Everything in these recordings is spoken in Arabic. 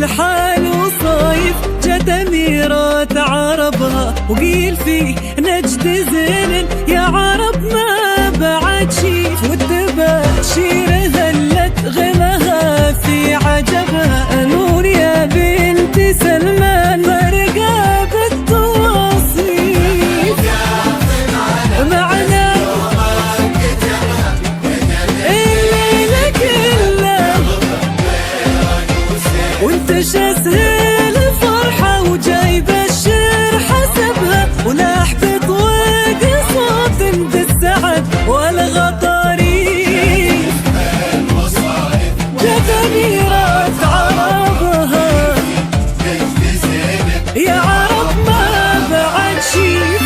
الحال وصايف جت أميرات عربها وقيل فيه نجد زين يا عرب ما بعد شيف والتباشير هلت غمها في عجبها نور يا بنت سلمان فرقة بالتواصيف معنا الليلة كلها وانتشت الفرحة وجايب الشر حسبها ولاح بطوق صوت بالسعد والغطاريف جت أميرات عربها يا عرب ما بعد شيف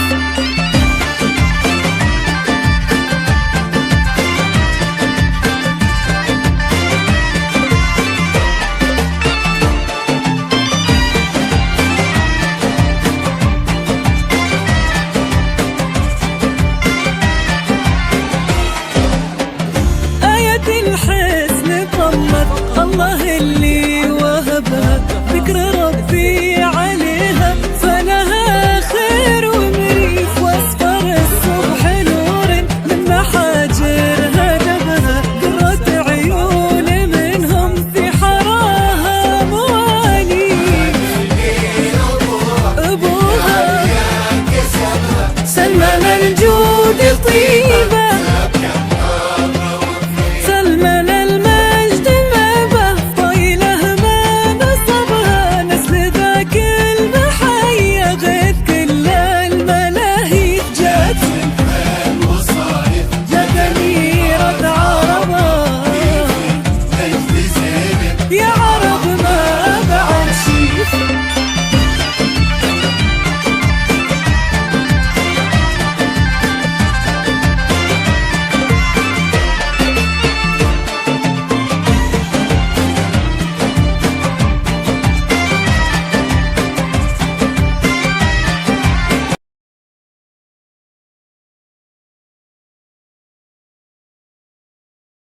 الحسن طمت الله اللي وهبها ذكر